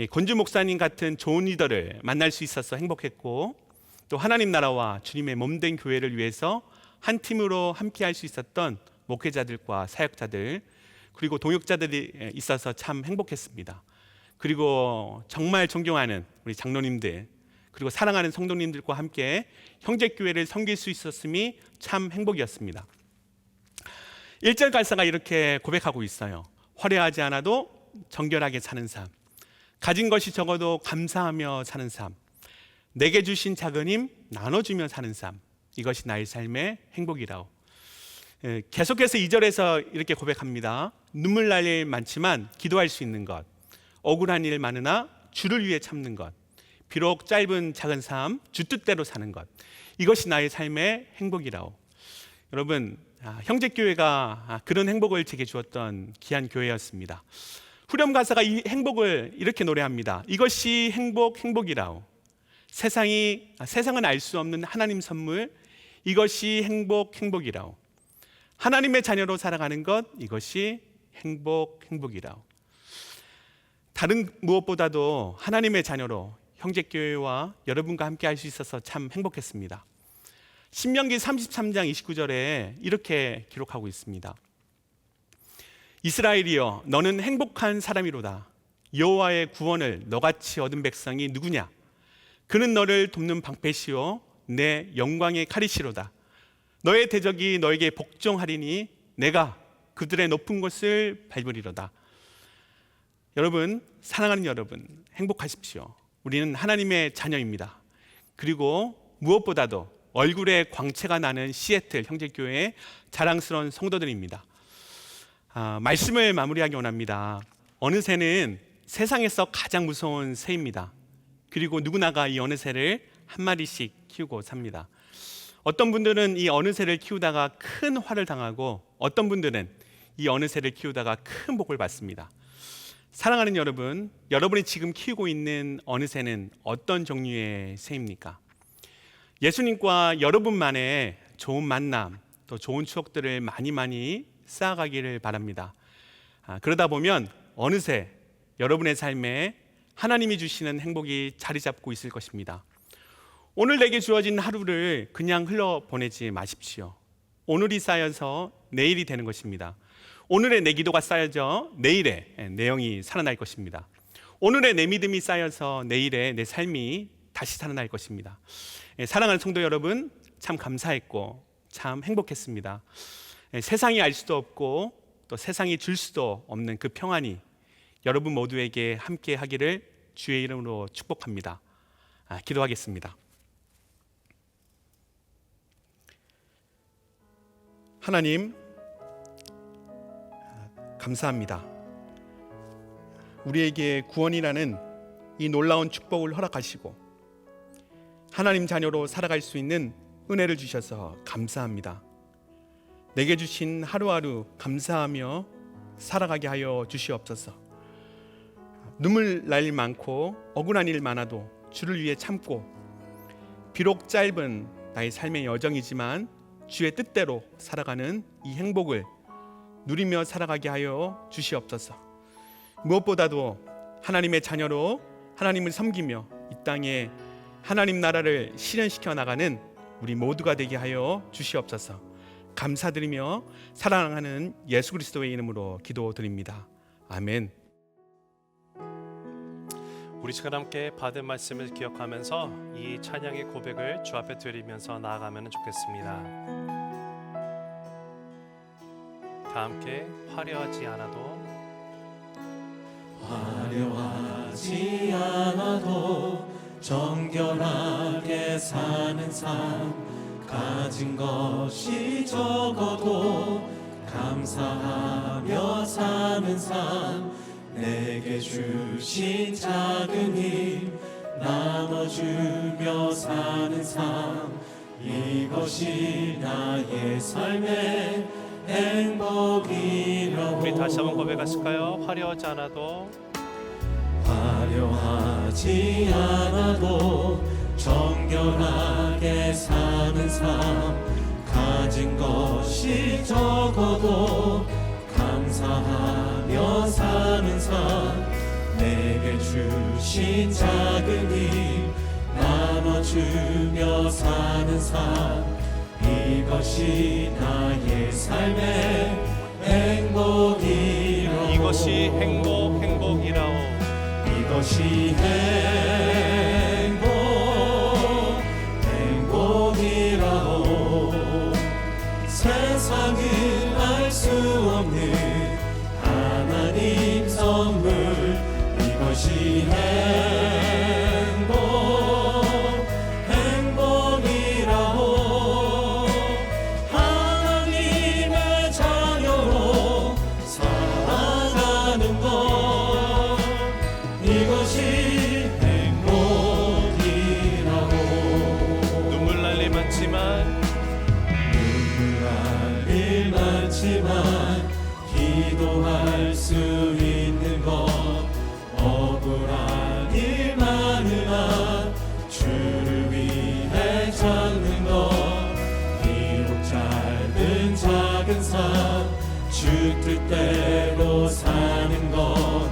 권주 목사님 같은 좋은 리더를 만날 수 있어서 행복했고, 또 하나님 나라와 주님의 몸된 교회를 위해서 한 팀으로 함께할 수 있었던 목회자들과 사역자들, 그리고 동역자들이 있어서 참 행복했습니다. 그리고 정말 존경하는 우리 장로님들, 그리고 사랑하는 성도님들과 함께 형제교회를 섬길 수 있었음이 참 행복이었습니다. 1절 가사가 이렇게 고백하고 있어요. 화려하지 않아도 정결하게 사는 삶, 가진 것이 적어도 감사하며 사는 삶, 내게 주신 작은 힘 나눠주며 사는 삶, 이것이 나의 삶의 행복이라오. 계속해서 2절에서 이렇게 고백합니다. 눈물 날 일 많지만 기도할 수 있는 것, 억울한 일 많으나 주를 위해 참는 것, 비록 짧은 작은 삶 주 뜻대로 사는 것, 이것이 나의 삶의 행복이라오. 여러분, 형제교회가 그런 행복을 제게 주었던 귀한 교회였습니다. 후렴 가사가 이 행복을 이렇게 노래합니다. 이것이 행복이라오. 세상은 알 수 없는 하나님 선물, 이것이 행복이라오. 하나님의 자녀로 살아가는 것, 이것이 행복이라오. 다른 무엇보다도 하나님의 자녀로 형제교회와 여러분과 함께 할 수 있어서 참 행복했습니다. 신명기 33장 29절에 이렇게 기록하고 있습니다. 이스라엘이여, 너는 행복한 사람이로다. 여호와의 구원을 너같이 얻은 백성이 누구냐? 그는 너를 돕는 방패시요 내 영광의 칼이시로다. 너의 대적이 너에게 복종하리니 내가 그들의 높은 곳을 밟으리로다. 여러분, 사랑하는 여러분, 행복하십시오. 우리는 하나님의 자녀입니다. 그리고 무엇보다도 얼굴에 광채가 나는 시애틀 형제교회의 자랑스러운 성도들입니다. 말씀을 마무리하기 원합니다. 어느 새는 세상에서 가장 무서운 새입니다. 그리고 누구나가 이 어느 새를 한 마리씩 키우고 삽니다. 어떤 분들은 이 어느 새를 키우다가 큰 화를 당하고, 어떤 분들은 이 어느 새를 키우다가 큰 복을 받습니다. 사랑하는 여러분, 여러분이 지금 키우고 있는 어느 새는 어떤 종류의 새입니까? 예수님과 여러분만의 좋은 만남, 또 좋은 추억들을 많이 쌓아가기를 바랍니다. 그러다 보면 어느새 여러분의 삶에 하나님이 주시는 행복이 자리 잡고 있을 것입니다. 오늘 내게 주어진 하루를 그냥 흘러보내지 마십시오. 오늘이 쌓여서 내일이 되는 것입니다. 오늘의 내 기도가 쌓여져 내일의 내 영이 살아날 것입니다. 오늘의 내 믿음이 쌓여서 내일의 내 삶이 다시 살아날 것입니다. 사랑하는 성도 여러분, 참 감사했고 참 행복했습니다. 세상이 알 수도 없고 또 세상이 줄 수도 없는 그 평안이 여러분 모두에게 함께 하기를 주의 이름으로 축복합니다. 기도하겠습니다. 하나님, 감사합니다. 우리에게 구원이라는 이 놀라운 축복을 허락하시고 하나님 자녀로 살아갈 수 있는 은혜를 주셔서 감사합니다. 내게 주신 하루하루 감사하며 살아가게 하여 주시옵소서. 눈물 날 일 많고 억울한 일 많아도 주를 위해 참고 비록 짧은 나의 삶의 여정이지만 주의 뜻대로 살아가는 이 행복을 누리며 살아가게 하여 주시옵소서. 무엇보다도 하나님의 자녀로 하나님을 섬기며 이 땅에 하나님 나라를 실현시켜 나가는 우리 모두가 되게 하여 주시옵소서. 감사드리며 사랑하는 예수 그리스도의 이름으로 기도드립니다. 아멘. 우리 시간 함께 받은 말씀을 기억하면서 이 찬양의 고백을 주 앞에 드리면서 나아가면 좋겠습니다. 다 함께 화려하지 않아도 화려하지 않아도 정결하게 사는 삶, 가진 것이 적어도 감사하며 사는 삶, 내게 주신 작은 힘 나눠주며 사는 삶, 이것이 나의 삶의 행복이라고. 우리 다시 한번 고백하실까요? 화려하지 않아도 화려하지 않아도 정결하게 사는 삶, 가진 것이 적어도 감사하며 사는 삶, 내게 주신 작은 힘 나눠주며 사는 삶, 이것이 나의 삶의 행복이라오. 이것이 행복이라오. 이것이 행복이라오. 세상은 알 수 없는 하나님 선물, 이것이 행복이라오. 하나님의 자녀로 살아가는 것, 이것이 행복이라고. 눈물 날 일 많지만 기도할 수 있는 것, 억울한 일 많으나 주를 위해 찾는 것, 비록 짧은 작은 삶 주 뜻대로 사는 것,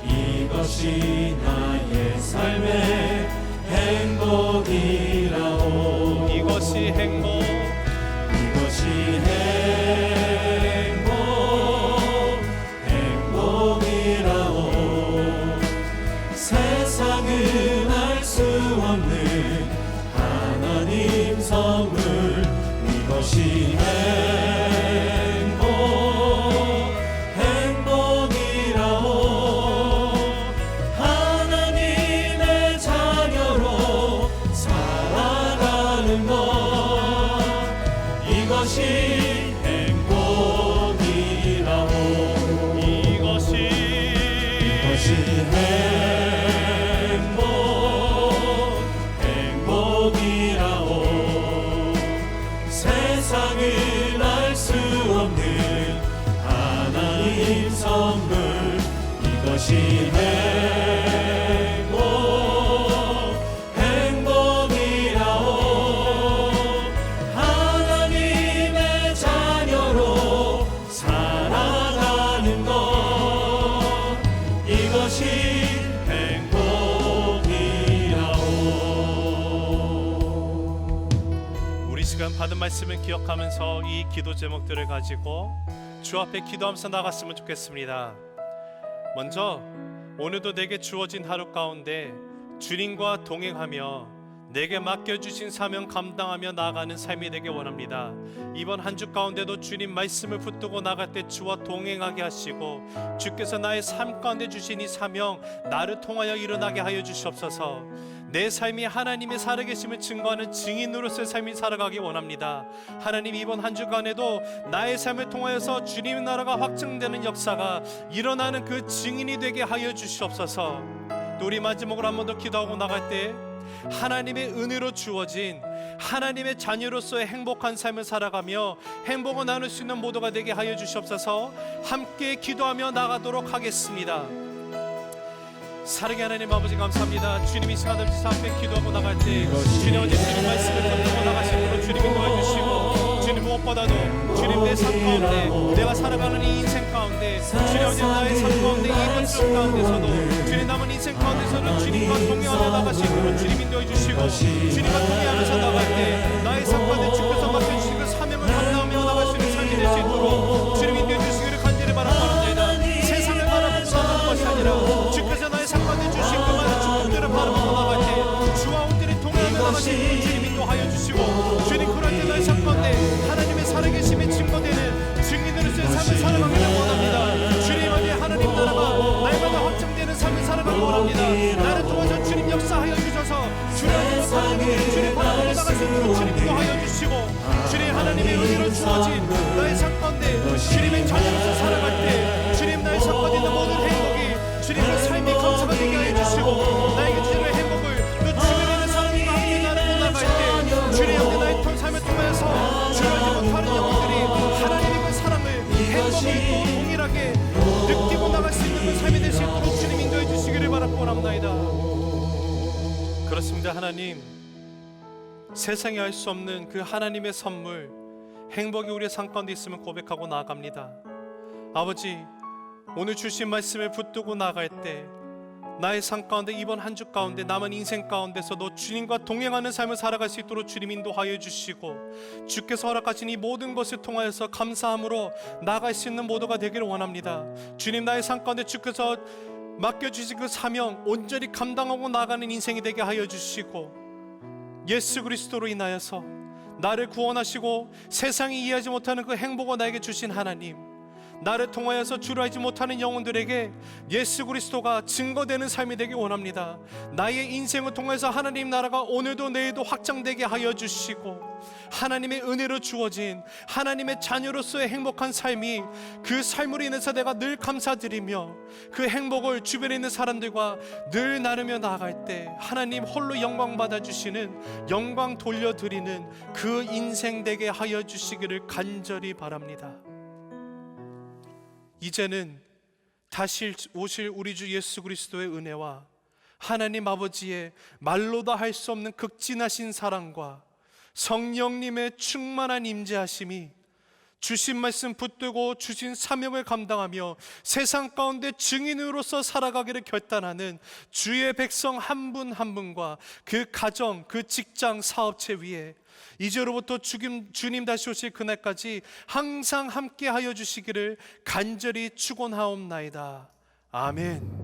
이것이 나의 삶의 행복이라오. 이것이 행복이라오. 세상은 알 수 없는 하나님 선물, 이것이 행복이라오. 하나님의 자녀로 살아가는 것, 이것이 행복이라오. 이것이 행복이라오. 세상은 알 수 없는 하나님 선물, 이것이 행복이라오. 하나님의 자녀로 살아가는 것, 이것이 행복이라오. 우리 시간 받은 말씀을 기억하면서 이 기도 제목들을 가지고 주 앞에 기도하면서 나갔으면 좋겠습니다. 먼저 오늘도 내게 주어진 하루 가운데 주님과 동행하며 내게 맡겨주신 사명 감당하며 나아가는 삶이 되길 원합니다. 이번 한 주 가운데도 주님 말씀을 붙들고 나갈 때 주와 동행하게 하시고 주께서 나의 삶 가운데 주신 이 사명 나를 통하여 일어나게 하여 주시옵소서. 내 삶이 하나님의 살아계심을 증거하는 증인으로서의 삶이 살아가기 원합니다. 하나님, 이번 한 주간에도 나의 삶을 통하여서 주님의 나라가 확증되는 역사가 일어나는 그 증인이 되게 하여 주시옵소서. 또 우리 마지막으로 한 번 더 기도하고 나갈 때 하나님의 은혜로 주어진 하나님의 자녀로서의 행복한 삶을 살아가며 행복을 나눌 수 있는 모두가 되게 하여 주시옵소서. 함께 기도하며 나가도록 하겠습니다. 사랑의 하나님 아버지, 감사합니다. 주님, 이 시간 앞에서 함께 기도하고 나갈 때 주님 어제 주님 말씀을 듣고 나가시므로 주님이 도와주시고, 주님 무엇보다도 주님 내 삶 가운데 내가 살아가는 이 인생 가운데 주님 어제 나의 삶 가운데 이 번쩍 가운데서도 주님 남은 인생 가운데서는 주님과 동행하며 나가시므로 주님 인도해 주시고, 주님과 동행하면서 나갈 때 나의 삶 가운데 주께서 맡겨주신 그 사명을 감당하며 나갈 수 있는 삶이 될 수 있도록 주님 인도해 주시기를 간절히 바랍니다. 세상을 바라보고 나가는 것이 아니라 주께서 나의 삶 가운데 주신 그 많은 축복들을 바라보고 나갈 때 주와 온전히 동행하며 나가시는 주님 인도하여 주시고, 주님 그럴 때 나의 삶 가운데 하나님의 살아계심이 증거되는 증인으로서의 삶을 살아가기를 원합니다. 주님 안에 하나님 나라가 날마다 확정되는 삶을 살아가기 원합니다. 나를 도와서 주님 역사하여 주셔서 주님 안에서 바라보고 주님 바라보고 나갈 수 있도록 주님 인도하여 주시고, 주님 하나님의 은혜로 주어진 나의 삶 가운데 주님의 자녀로서 살아갈 때 주님 나의 삶 가운데 있는 모든 행복이 주님의 삶이 감사가 되게 하여 주시고, 나에게 주시는 행복을 또 주변에 있는 사람과 함께 나누고 나갈 때 주님 앞에 나의 삶을 통해서 주어지지 못하는 영혼들이 하나님의 그 사랑을, 행복을 또 동일하게 느끼고 나갈 수 있는 그 삶이 될 수 있도록 주님 인도해 주시기를 바라고 원합니다. 그렇습니다. 하나님, 세상에 알 수 없는 그 하나님의 선물, 행복이 우리의 삶 가운데 있음을 고백하고 나아갑니다. 아버지, 오늘 주신 말씀을 붙들고 나갈 때 나의 삶 가운데 이번 한 주 가운데 남은 인생 가운데서도 주님과 동행하는 삶을 살아갈 수 있도록 주님 인도하여 주시고, 주께서 허락하신 이 모든 것을 통하여서 감사함으로 나아갈 수 있는 모두가 되기를 원합니다. 주님, 나의 삶 가운데 주께서 맡겨주신 그 사명 온전히 감당하고 나가는 인생이 되게 하여 주시고, 예수 그리스도로 인하여서 나를 구원하시고 세상이 이해하지 못하는 그 행복을 나에게 주신 하나님, 나를 통하여서 주를 알지 못하는 영혼들에게 예수 그리스도가 증거되는 삶이 되길 원합니다. 나의 인생을 통해서 하나님 나라가 오늘도 내일도 확장되게 하여 주시고, 하나님의 은혜로 주어진 하나님의 자녀로서의 행복한 삶이, 그 삶으로 인해서 내가 늘 감사드리며 그 행복을 주변에 있는 사람들과 늘 나누며 나아갈 때 하나님 홀로 영광 받아주시는, 영광 돌려드리는 그 인생 되게 하여 주시기를 간절히 바랍니다. 이제는 다시 오실 우리 주 예수 그리스도의 은혜와 하나님 아버지의 말로도 할 수 없는 극진하신 사랑과 성령님의 충만한 임재하심이 주신 말씀 붙들고 주신 사명을 감당하며 세상 가운데 증인으로서 살아가기를 결단하는 주의 백성 한 분 한 분과 그 가정, 그 직장, 사업체 위에 이제로부터 주님 다시 오실 그날까지 항상 함께 하여 주시기를 간절히 축원하옵나이다. 아멘.